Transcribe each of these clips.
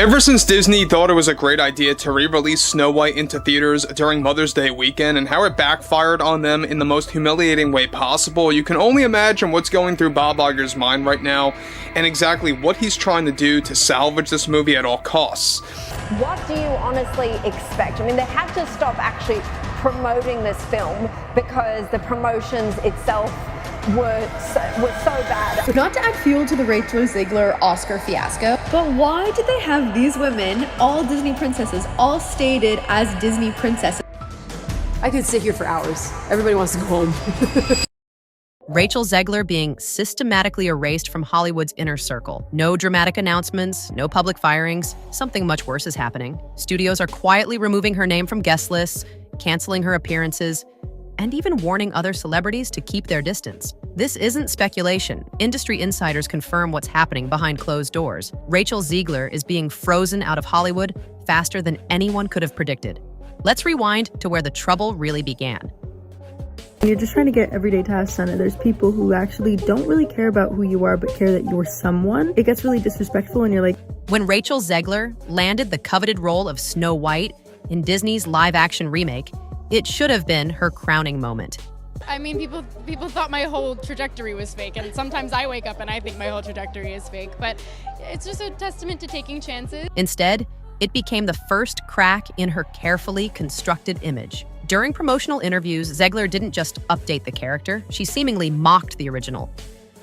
Ever since Disney thought it was a great idea to re-release Snow White into theaters during Mother's Day weekend and how it backfired on them in the most humiliating way possible, you can only imagine what's going through Bob Iger's mind right now and exactly what he's trying to do to salvage this movie at all costs. What do you honestly expect? I mean, they had to stop actually promoting this film because the promotions itself were so bad. Not to add fuel to the Rachel Zegler Oscar fiasco, but why did they have these women, all Disney princesses, all stated as Disney princesses? I could sit here for hours. Everybody wants to go home. Rachel Zegler being systematically erased from Hollywood's inner circle. No dramatic announcements, no public firings. Something much worse is happening. Studios are quietly removing her name from guest lists, canceling her appearances, and even warning other celebrities to keep their distance. This isn't speculation. Industry insiders confirm what's happening behind closed doors. Rachel Zegler is being frozen out of Hollywood faster than anyone could have predicted. Let's rewind to where the trouble really began. You're just trying to get everyday tasks done, and there's people who actually don't really care about who you are, but care that you're someone. It gets really disrespectful, and you're like... When Rachel Zegler landed the coveted role of Snow White in Disney's live-action remake, it should have been her crowning moment. I mean, people thought my whole trajectory was fake, and sometimes I wake up and I think my whole trajectory is fake, but it's just a testament to taking chances. Instead, it became the first crack in her carefully constructed image. During promotional interviews, Zegler didn't just update the character, she seemingly mocked the original.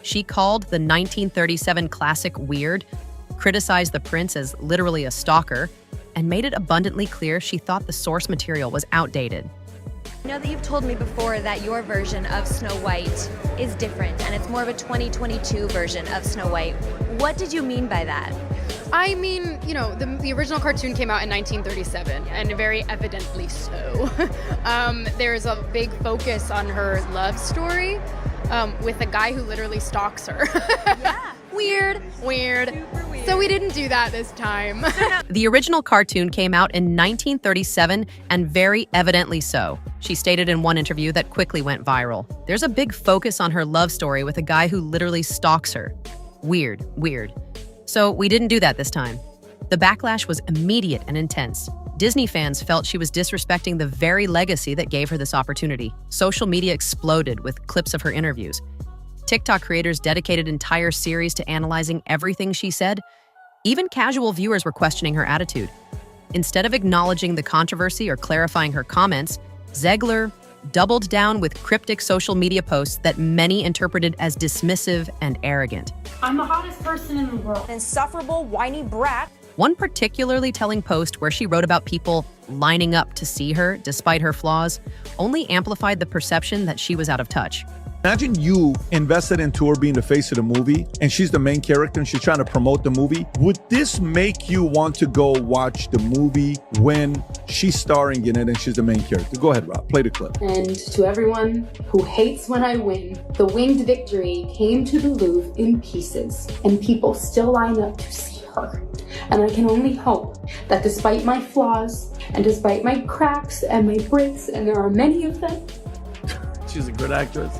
She called the 1937 classic weird, criticized the prince as literally a stalker, and made it abundantly clear she thought the source material was outdated. I know that you've told me before that your version of Snow White is different and it's more of a 2022 version of Snow White. What did you mean by that? I mean, you know, the original cartoon came out in 1937, and very evidently so. There's a big focus on her love story with a guy who literally stalks her. Yeah. Weird. So we didn't do that this time. The original cartoon came out in 1937, and very evidently so. She stated in one interview that quickly went viral. There's a big focus on her love story with a guy who literally stalks her. Weird. So we didn't do that this time. The backlash was immediate and intense. Disney fans felt she was disrespecting the very legacy that gave her this opportunity. Social media exploded with clips of her interviews. TikTok creators dedicated entire series to analyzing everything she said. Even casual viewers were questioning her attitude. Instead of acknowledging the controversy or clarifying her comments, Zegler doubled down with cryptic social media posts that many interpreted as dismissive and arrogant. I'm the hottest person in the world. Insufferable, whiny brat. One particularly telling post where she wrote about people lining up to see her despite her flaws only amplified the perception that she was out of touch. Imagine you invested into her being the face of the movie, and she's the main character and she's trying to promote the movie. Would this make you want to go watch the movie when she's starring in it and she's the main character? Go ahead, Rob, play the clip. And to everyone who hates when I win, the winged victory came to the Louvre in pieces, and people still line up to see her. And I can only hope that despite my flaws, and despite my cracks and my breaks, and there are many of them, She's a good actress.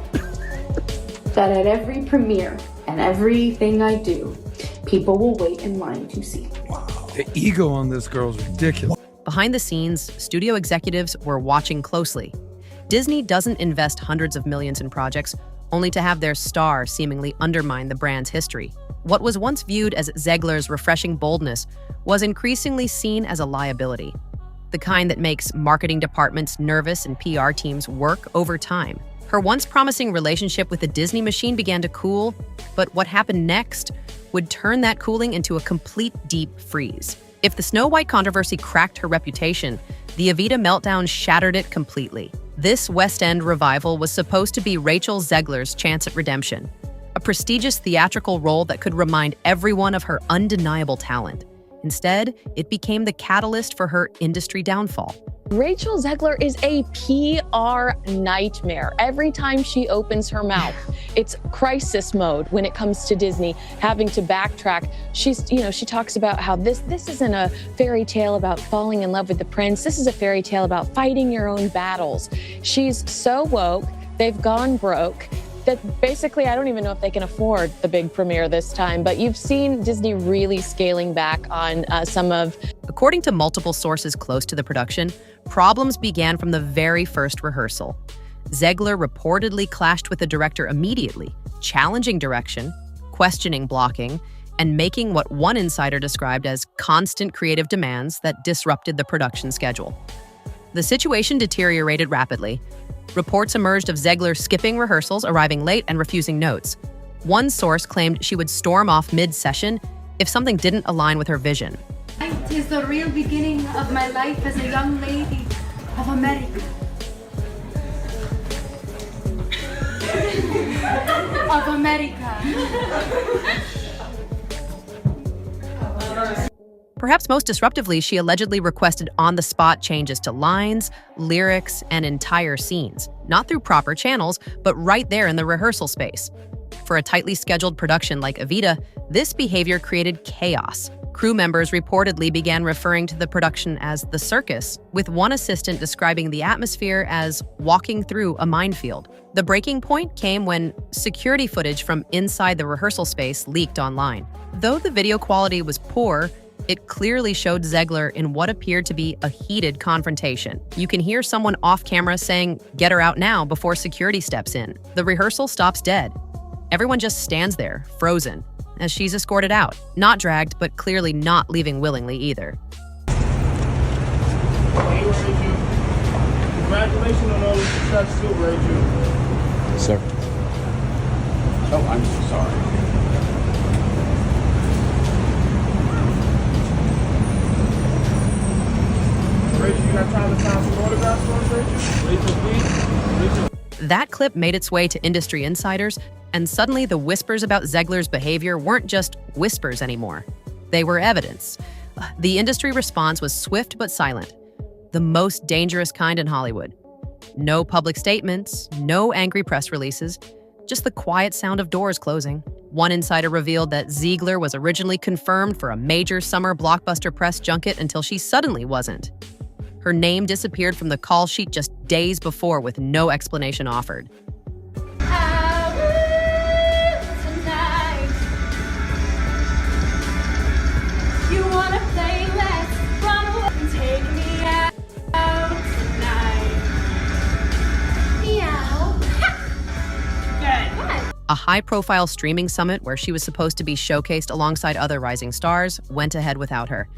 that at every premiere and everything I do, people will wait in line to see. Wow. The ego on this girl is ridiculous. Behind the scenes, studio executives were watching closely. Disney doesn't invest hundreds of millions in projects only to have their star seemingly undermine the brand's history. What was once viewed as Zegler's refreshing boldness was increasingly seen as a liability, the kind that makes marketing departments nervous and PR teams work over time. Her once promising relationship with the Disney machine began to cool, but what happened next would turn that cooling into a complete deep freeze. If the Snow White controversy cracked her reputation, the Evita Meltdown shattered it completely. This West End revival was supposed to be Rachel Zegler's chance at redemption, a prestigious theatrical role that could remind everyone of her undeniable talent. Instead, it became the catalyst for her industry downfall. Rachel Zegler is a PR nightmare. Every time she opens her mouth, it's crisis mode when it comes to Disney, having to backtrack. She talks about how this isn't a fairy tale about falling in love with the prince. This is a fairy tale about fighting your own battles. She's so woke, they've gone broke. that basically, I don't even know if they can afford the big premiere this time, but you've seen Disney really scaling back on some of... According to multiple sources close to the production, problems began from the very first rehearsal. Zegler reportedly clashed with the director immediately, challenging direction, questioning blocking, and making what one insider described as constant creative demands that disrupted the production schedule. The situation deteriorated rapidly. Reports emerged of Zegler skipping rehearsals, arriving late, and refusing notes. One source claimed she would storm off mid-session if something didn't align with her vision. It is the real beginning of my life as a young lady of America. Of America. Perhaps most disruptively, she allegedly requested on-the-spot changes to lines, lyrics, and entire scenes, not through proper channels, but right there in the rehearsal space. For a tightly scheduled production like Evita, this behavior created chaos. Crew members reportedly began referring to the production as the circus, with one assistant describing the atmosphere as walking through a minefield. The breaking point came when security footage from inside the rehearsal space leaked online. Though the video quality was poor, it clearly showed Zegler in what appeared to be a heated confrontation. You can hear someone off camera saying, "Get her out now," before security steps in. The rehearsal stops dead. Everyone just stands there, frozen, as she's escorted out. Not dragged, but clearly not leaving willingly either. Congratulations on all the success too, Rachel. Sir. Oh, I'm so sorry. Rachel, you got time to sign some autographs for us, Rachel? Rachel, please. Rachel. That clip made its way to industry insiders, and suddenly the whispers about Zegler's behavior weren't just whispers anymore. They were evidence. The industry response was swift but silent, the most dangerous kind in Hollywood. No public statements, no angry press releases, just the quiet sound of doors closing. One insider revealed that Zegler was originally confirmed for a major summer blockbuster press junket until she suddenly wasn't. Her name disappeared from the call sheet just days before with no explanation offered. You wanna play, let's run away and take me out tonight. Meow. Good. A high-profile streaming summit where she was supposed to be showcased alongside other rising stars went ahead without her.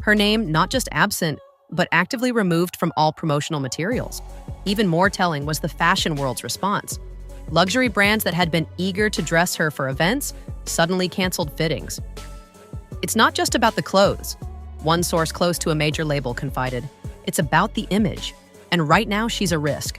Her name not just absent, but actively removed from all promotional materials. Even more telling was the fashion world's response. Luxury brands that had been eager to dress her for events suddenly canceled fittings. It's not just about the clothes. One source close to a major label confided, "It's about the image, and right now she's a risk."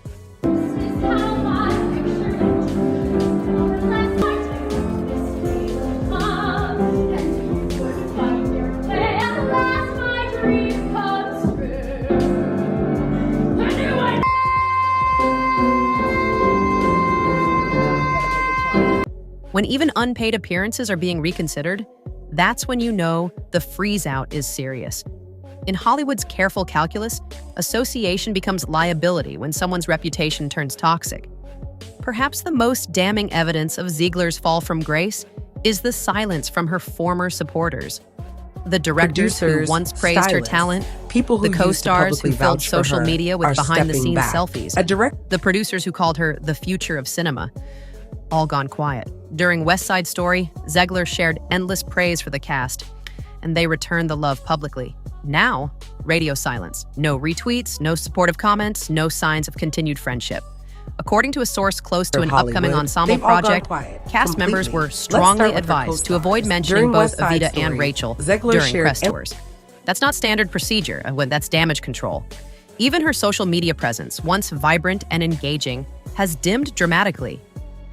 When even unpaid appearances are being reconsidered, that's when you know the freeze-out is serious. In Hollywood's careful calculus, association becomes liability when someone's reputation turns toxic. Perhaps the most damning evidence of Zegler's fall from grace is the silence from her former supporters. The directors who once praised her talent, people who the co-stars who filled social media with behind-the-scenes back. selfies, the producers who called her the future of cinema, all gone quiet. During West Side Story, Zegler shared endless praise for the cast, and they returned the love publicly. Now, radio silence. No retweets, no supportive comments, no signs of continued friendship. According to a source close to an upcoming ensemble project, cast members were strongly advised to avoid mentioning both Evita and Rachel during press tours. That's not standard procedure, that's damage control. Even her social media presence, once vibrant and engaging, has dimmed dramatically.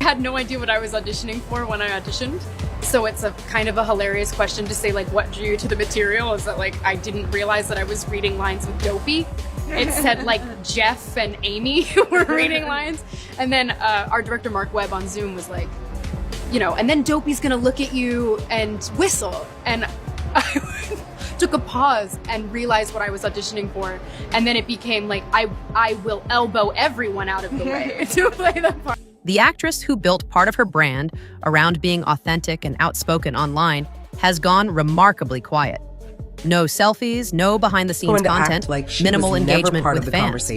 I had no idea what I was auditioning for when I auditioned. So it's a kind of a hilarious question to say, like, what drew you to the material? Is that, like, I didn't realize that I was reading lines with Dopey. It said, like, Jeff and Amy were reading lines. And then our director, Mark Webb, on Zoom was like, you know, and then Dopey's gonna look at you and whistle. And I took a pause and realized what I was auditioning for. And then it became like, I will elbow everyone out of the way to play the part. The actress who built part of her brand around being authentic and outspoken online has gone remarkably quiet. No selfies, no behind-the-scenes content, minimal engagement with fans.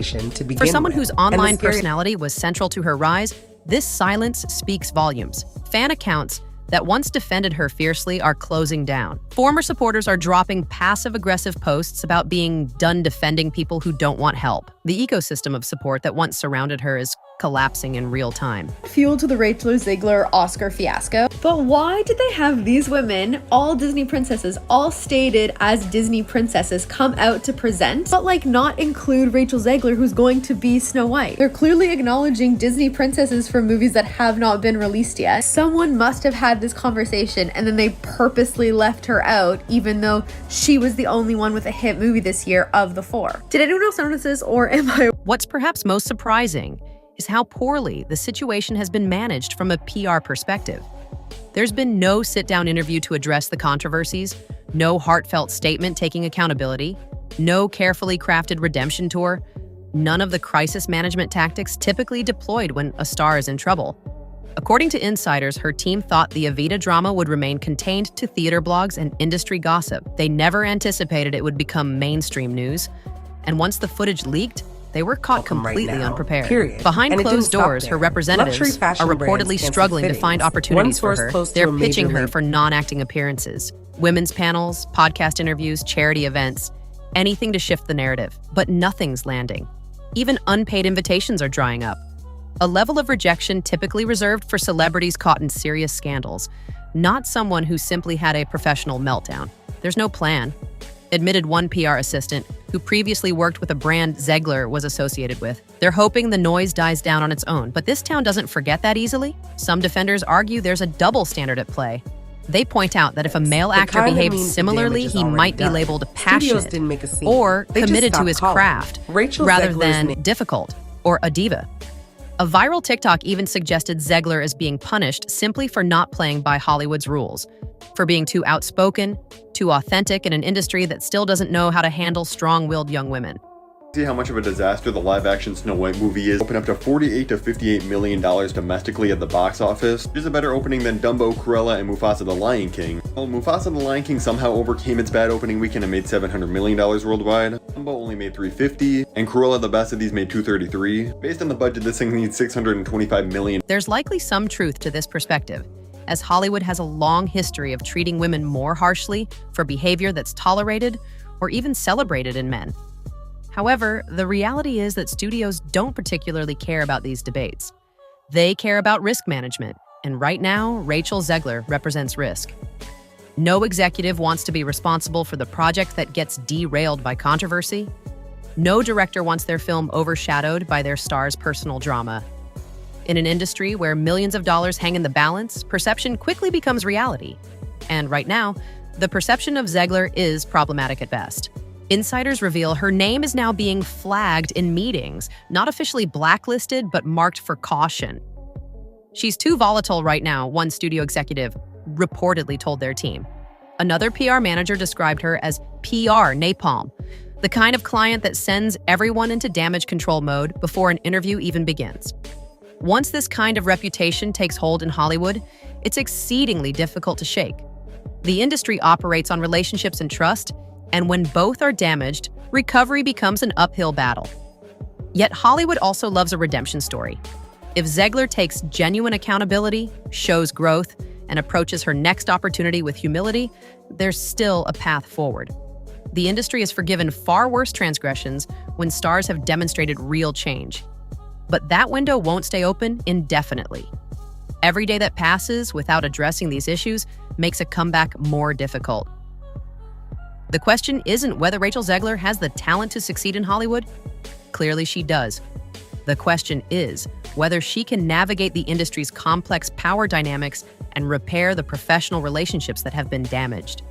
For someone whose online personality was central to her rise, this silence speaks volumes. Fan accounts that once defended her fiercely are closing down. Former supporters are dropping passive-aggressive posts about being done defending people who don't want help. The ecosystem of support that once surrounded her is collapsing in real time. Fuel to the Rachel Zegler Oscar fiasco. But why did they have these women, all Disney princesses, all stated as Disney princesses, come out to present, but like not include Rachel Zegler, who's going to be Snow White? They're clearly acknowledging Disney princesses for movies that have not been released yet. Someone must have had this conversation and then they purposely left her out, even though she was the only one with a hit movie this year of the four. Did anyone else notice this, or am I? What's perhaps most surprising is how poorly the situation has been managed from a PR perspective. There's been no sit-down interview to address the controversies, no heartfelt statement taking accountability, no carefully crafted redemption tour, none of the crisis management tactics typically deployed when a star is in trouble. According to insiders, her team thought the Evita drama would remain contained to theater blogs and industry gossip. They never anticipated it would become mainstream news. And once the footage leaked, they were caught completely unprepared. Behind closed doors, her representatives are reportedly struggling to find opportunities for her. They're pitching her for non-acting appearances, women's panels, podcast interviews, charity events, anything to shift the narrative. But nothing's landing. Even unpaid invitations are drying up. A level of rejection typically reserved for celebrities caught in serious scandals, not someone who simply had a professional meltdown. There's no plan, admitted one PR assistant who previously worked with a brand Zegler was associated with. They're hoping the noise dies down on its own, but this town doesn't forget that easily. Some defenders argue there's a double standard at play. They point out that if a male actor behaves similarly, he might be labeled passionate or committed to his craft rather than difficult or a diva. A viral TikTok even suggested Zegler as being punished simply for not playing by Hollywood's rules, for being too outspoken, too authentic in an industry that still doesn't know how to handle strong-willed young women. See how much of a disaster the live-action Snow White movie is. Opened up to $48 to $58 million domestically at the box office. It is a better opening than Dumbo, Cruella, and Mufasa the Lion King. Well, Mufasa the Lion King somehow overcame its bad opening weekend and made $700 million worldwide. Dumbo only made $350, and Cruella, the best of these, made $233. Based on the budget, this thing needs $625 million. There's likely some truth to this perspective, as Hollywood has a long history of treating women more harshly for behavior that's tolerated or even celebrated in men. However, the reality is that studios don't particularly care about these debates. They care about risk management, and right now, Rachel Zegler represents risk. No executive wants to be responsible for the project that gets derailed by controversy. No director wants their film overshadowed by their star's personal drama. In an industry where millions of dollars hang in the balance, perception quickly becomes reality. And right now, the perception of Zegler is problematic at best. Insiders reveal her name is now being flagged in meetings, not officially blacklisted, but marked for caution. She's too volatile right now, one studio executive reportedly told their team. Another PR manager described her as PR napalm, the kind of client that sends everyone into damage control mode before an interview even begins. Once this kind of reputation takes hold in Hollywood, it's exceedingly difficult to shake. The industry operates on relationships and trust, and when both are damaged, recovery becomes an uphill battle. Yet Hollywood also loves a redemption story. If Zegler takes genuine accountability, shows growth, and approaches her next opportunity with humility, there's still a path forward. The industry has forgiven far worse transgressions when stars have demonstrated real change. But that window won't stay open indefinitely. Every day that passes without addressing these issues makes a comeback more difficult. The question isn't whether Rachel Zegler has the talent to succeed in Hollywood. Clearly she does. The question is whether she can navigate the industry's complex power dynamics and repair the professional relationships that have been damaged.